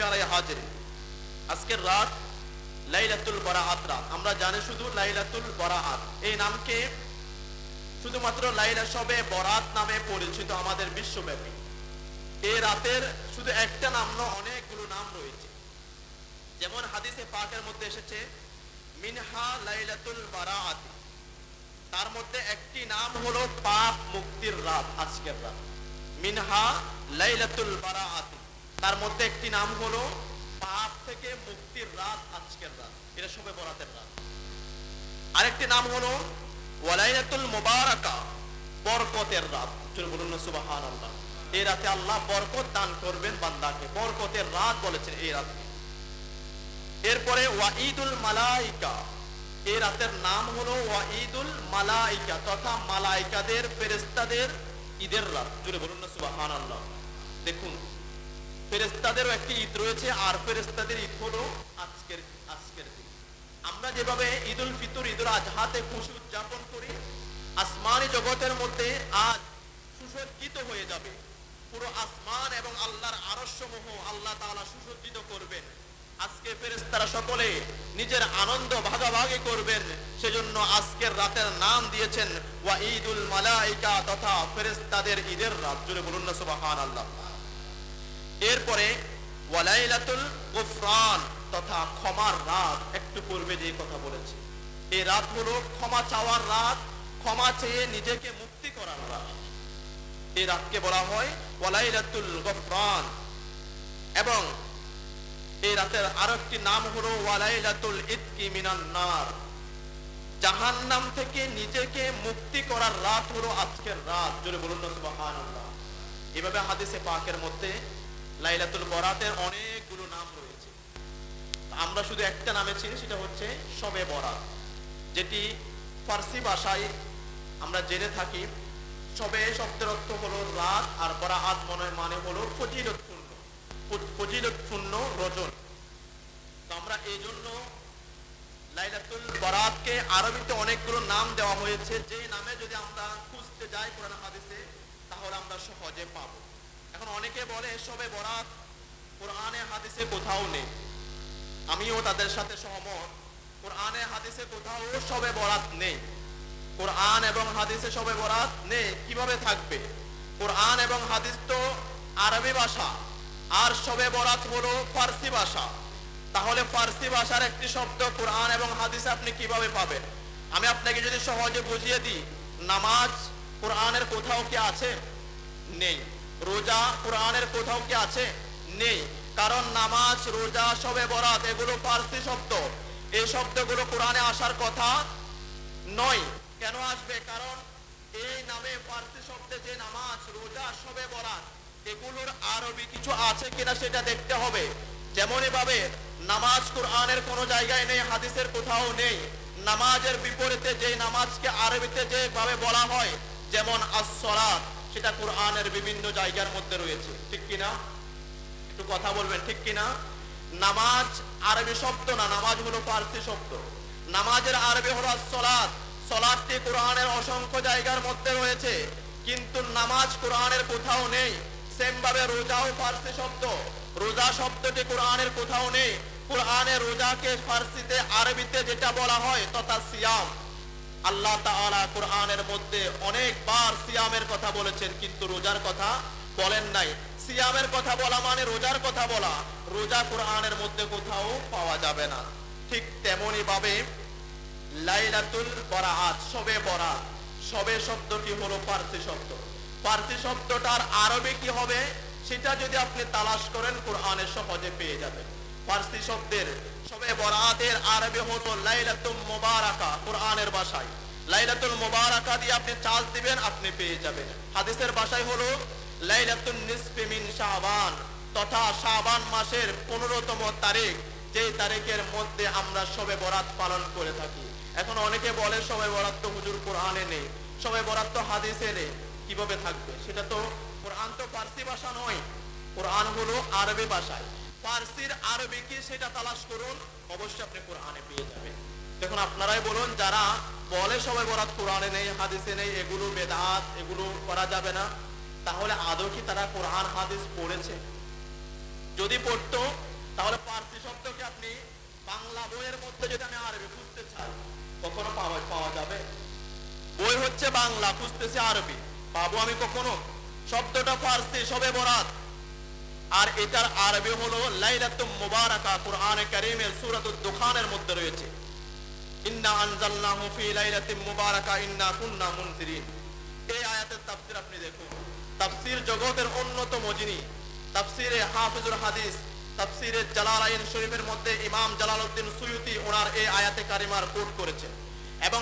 প্যারা হাজির, আজকের রাত লাইলাতুল বারাআত রাত। আমরা জানি শুধু লাইলাতুল বারাআত এই নামকে শুধুমাত্র লাইলা শবে বরাত নামে পরিচিত আমাদের বিশ্বব্যাপী। এই রাতের শুধু একটা নাম নয়, অনেকগুলো নাম রয়েছে। যেমন হাদিসে পাকের মধ্যে এসেছে মিনহা লাইলাতুল বারাআত, তার মধ্যে একটি নাম হলো পাপ মুক্তির রাত, আজকের রাত। মিনহা লাইলাতুল বারাআত, তার মধ্যে একটি নাম হলো পাপ থেকে মুক্তির রাত, আজকের রাত, এটা শবে বরাতের রাত। আরেকটি নাম হলো ওয়ালাইলাতুল মুবারাকা, বরকতের রাত। চলুন বলুন না সুবহানাল্লাহ। এই রাতে আল্লাহ বরকত দান করবেন বান্দাকে, বরকতের রাত বলেছেন এই রাতকে। এরপরে ওয়াঈদুল মালাইকা, এই রাতের নাম হলো ওয়াঈদুল মালাইকা, তথা মালাইকাদের ফেরেশতাদের ঈদের রাত। জুড়ে বলুন না সুবহানাল্লাহ। দেখুন, ফেরেশতাদেরও একটি ঈদ রয়েছে, আর ফেরেশতাদের ঈদ হলো আজকের দিন। আমরা যেভাবে ঈদুল ফিতর, ঈদুল আজহাতে খুশি উদযাপন করি, আসমানি জগতের মধ্যে আজ সুসজ্জিত হয়ে যাবে পুরো আসমান, এবং আল্লাহর আরশ সমূহ আল্লাহ তাআলা সুসজ্জিত করবেন। আজকে ফেরেশতারা সকলে নিজের আনন্দ ভাগাভাগি করবেন, সেজন্য আজকের রাতের নাম দিয়েছেন ওয়াঈদুল মালাইকা, তথা ফেরেশতাদের ঈদের রাত। জুড়ে বলুন না সুবহানাল্লাহ। এরপরে ওয়ালাইলাতুল গুফরান, তথা ক্ষমার রাত। একটু পূর্বে যে কথা বলেছি, এই রাত হলো ক্ষমা চাওয়ার রাত, ক্ষমা চেয়ে নিজেকে মুক্তি করার রাত। এই রাতকে বলা হয় ওয়ালাইলাতুল গুফরান। এবং এই রাতের আরেকটি নাম হলো ওয়ালাইলাতুল ইতকি মিনান নার, জাহান্নাম থেকে নিজেকে মুক্তি করার রাত হলো আজকের রাত। জোরে বলুন না সুবহানাল্লাহ। এভাবে হাদিসে পাকের মধ্যে লাইলাতুল বরাতের অনেকগুলো নাম রয়েছে। আমরা শুধু একটা নামে চিনি, সেটা হচ্ছে শবে বরাত, যেটি ফার্সি ভাষায় আমরা জেনে থাকি। শবে শব্দের অর্থ হলো রাত, আর বরাত মানে হলো ফজিলতপূর্ণ রজল। তো আমরা এই জন্য লাইলাতুল বরাতকে আরবিতে অনেকগুলো নাম দেওয়া হয়েছে, যে নামে যদি আমরা খুঁজতে যাই কোরআন হাদিসে, তাহলে আমরা সহজে পাবো। এখন অনেকে বলে শবে বরাত কোরআনে হাদিসে কোথাও নেই। আমিও তাদের সাথে সহমত। কোরআনে হাদিসে কোথাও শবে বরাত নেই। কোরআন এবং হাদিসে শবে বরাত নেই, কিভাবে থাকবে? কোরআন এবং হাদিস তো আরবি ভাষা, আর শবে বরাত হলো ফার্সি ভাষা। তাহলে ফার্সি ভাষার একটি শব্দ কোরআন এবং হাদিসে আপনি কিভাবে পাবেন? আমি আপনাকে যদি সহজে বুঝিয়ে দিই, নামাজ কোরআনের কোথাও কি আছে? নেই। রোজা কোরআনের কোথাও কি আছে? নেই। কারণ নামাজ, রোজা, শবে বরাত এগুলো ফার্সি শব্দ। এই শব্দগুলো কোরআনে আসার কথা নয়। কেন আসবে? কারণ এই নামে ফার্সি শব্দে যে নামাজ, রোজা, শবে বরাত এগুলোর আরবি কিছু আছে কিনা সেটা দেখতে হবে। যেমনই ভাবে নামাজ কোরআনের কোনো জায়গায় নেই, হাদিসের কোথাও নেই। নামাজের বিপরীতে যে নামাজকে আরবিতে যেভাবে বলা হয়, যেমন আস-সালাত, সেটা কোরআনের বিভিন্ন জায়গার মধ্যে রয়েছে। ঠিক কিনা? একটু কথা বলবেন, ঠিক কিনা? নামাজ আরবি শব্দ না, নামাজ হলো ফার্সি শব্দ। নামাজের আরবি হলো আস-সালাত। সালাতটি কোরআনের অসংখ্য জায়গার মধ্যে রয়েছে, কিন্তু নামাজ কোরআনের কোথাও নেই। সেম ভাবে রোজাও ফার্সি শব্দ, রোজা শব্দটি কোরআনের কোথাও নেই। কোরআনে রোজাকে ফার্সিতে আরবিতে যেটা বলা হয় তথা সিয়াম। আল্লাহ তাআলা কোরআনের মধ্যে অনেকবার সিয়ামের কথা বলেছেন, কিন্তু রোজার কথা বলেন নাই। সিয়ামের কথা বলা মানে রোজার কথা বলা। রোজা কোরআনের মধ্যে কোথাও পাওয়া যাবে না। ঠিক তেমনি ভাবে লাইলাতুল বরাত, শবে বরাত, শবে শব্দটি হলো ফার্সি শব্দ। ফার্সি শব্দটার আরবি কি হবে সেটা যদি আপনি তালাশ করেন কোরআনে সহজে পেয়ে যাবেন। ফার্সি শব্দের শবে বরাতের আরবি হলো লাইলাতুল মুবারাকা। কোরআনের ভাষায় লাইলাতুল মুবারাকা দিয়ে আপনি চার্জ দিবেন, আপনি পেয়ে যাবেন। হাদিসের ভাষায় হলো লাইলাতুন নিসফি মিন শাবান, তথা শাবান মাসের 15তম তারিখ, যে তারিখের মধ্যে আমরা শবে বরাত পালন করে থাকি। এখন অনেকে বলে শবে বরাত তো হুজুর কোরআনে নেই, শবে বরাত তো হাদিসে নেই, কিভাবে থাকবে? সেটা তো, কোরআন তো ফার্সি ভাষা নয়, কোরআন হলো আরবি ভাষায়। ফার্সির আরবি কি সেটা তালাশ করুন, অবশ্যই আপনি কোরআনে পেয়ে যাবেন। দেখুন, আপনারাই বলুন, যারা বলে শবে বরাত কোরআনে নেই, হাদিসে নেই, এগুলো বেদাত, এগুলো করা যাবে না, তাহলে আদৌ কি তারা কোরআন হাদিস পড়েছে? যদি পড়তো তাহলে পার্সি শব্দকে আপনি বাংলা বইয়ের মধ্যে যদি আমি আরবি খুঁজতে চাই কখনো পাওয়া যাবে? বই হচ্ছে বাংলা, খুঁজতেছি আরবি, পাবো আমি কখনো? শব্দটা ফার্সি, শবে বরাত, আর এটার আরবি হলো লাইলাতুম মুবারাকা। কুরআনে কারীমের সূরাতুদ দুখানের মধ্যে রয়েছে, ইন্না আনজালনাহু ফি লাইলাতিন মুবারাকা ইন্না কুন্না মুনজিরিন। এই আয়াতের তাফসীর আপনি দেখুন, তাফসীর জগতের অন্যতম যিনি, তাফসীরে হাফিজুল হাদিস, তাফসীরে জালালাইন শরীফের মধ্যে ইমাম জালালউদ্দিন সুয়ুতী ওনার এই আয়াতে কারিমার কোট করেছেন। এবং